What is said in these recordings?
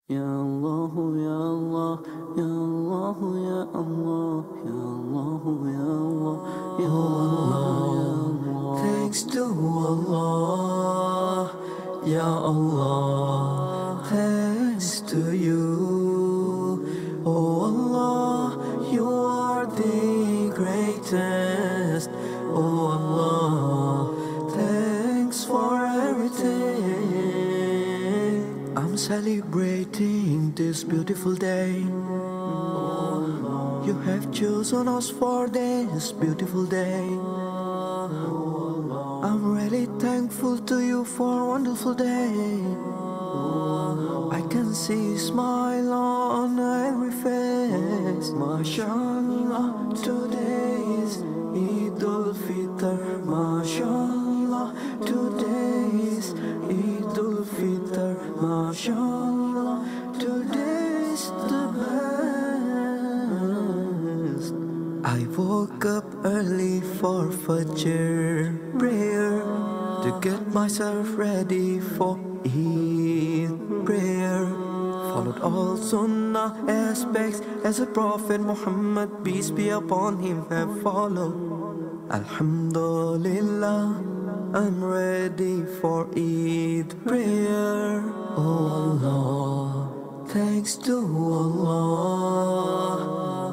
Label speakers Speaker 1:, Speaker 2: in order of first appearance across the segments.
Speaker 1: Ya Allah, Ya Allah, Ya Allah, Ya Allah, Ya Allah, Ya Allah, Ya Allah, Ya Allah.
Speaker 2: Thanks to Allah, Ya Allah. Thanks to you, oh Allah. You are the greatest, oh Allah. Thanks for everything. I'm celebrating this beautiful day. You have chosen us for this beautiful day. I'm really thankful to you for a wonderful day. I can see a smile on every face. MashaAllah, today is Eid al-Fitr. MashaAllah, today is Eid al-Fitr. MashaAllah, today is the best. I woke up early for Fajr prayer to get myself ready for Eid prayer. Followed all Sunnah aspects as a Prophet Muhammad, peace be upon him, have followed. Alhamdulillah, I'm ready for Eid prayer. Oh Allah, thanks to Allah,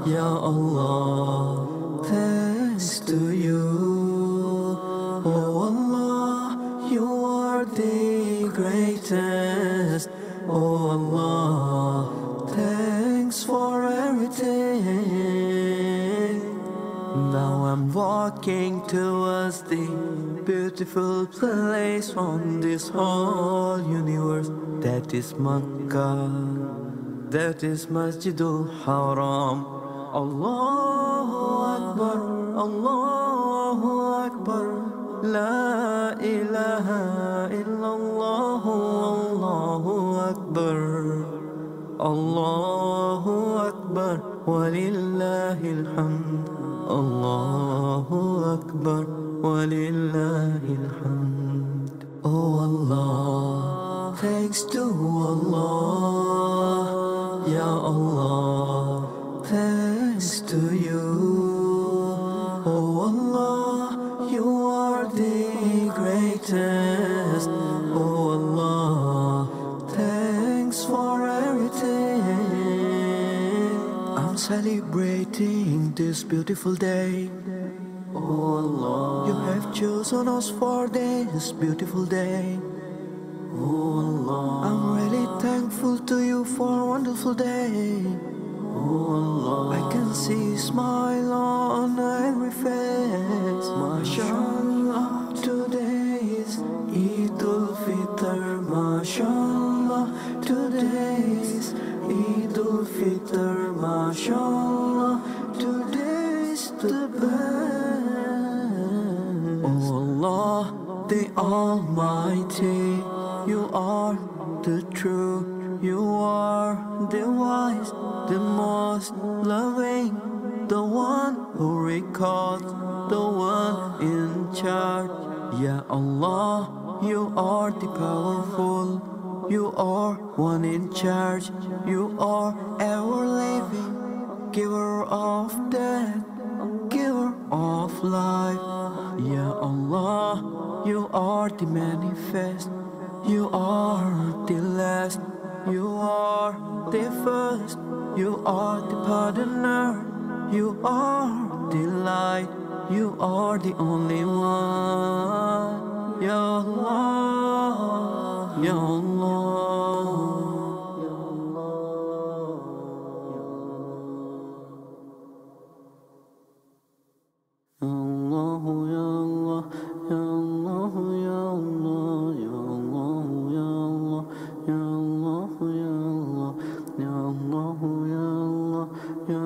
Speaker 2: Ya Allah. Thanks to you, oh Allah. You are the greatest, oh Allah. Thanks for everything. Now I'm walking towards the beautiful place on this whole universe. That is Makkah, that is Masjidul Haram. Allahu Akbar, Allahu Akbar. La ilaha illallah, Allahu Akbar. Allahu Akbar, walillahil hamd. Allahu Akbar, walillahil hamd. Oh Allah, thanks to Allah, Ya Allah. Thanks to you, oh Allah. You are the greatest, oh Allah. Thanks for everything. I'm celebrating this beautiful day. Oh Allah, you have chosen us for this beautiful day. Oh Allah, I'm really thankful to you for a wonderful day. Oh Allah, I can see a smile on every face. MashaAllah, today is Eid al-Fitr. MashaAllah, today is Eid al-Fitr. MashaAllah, today is the best. Oh Allah, the Almighty, you are the true, you are the wise, the most loving, the one who records, the one in charge. Ya Allah, you are the powerful, you are one in charge, you are ever living, giver of death, giver of life. Ya Allah, you are the manifest, you are the last, you are the first, you are the pardoner, you are the light, you are the only one. Ya Allah, Ya Allah.
Speaker 1: Allah, Ya Allah, Ya Allah, Ya Allah, Ya Allah, Ya Allah, Ya Allah, Ya Allah, Ya Allah, Ya Allah, Ya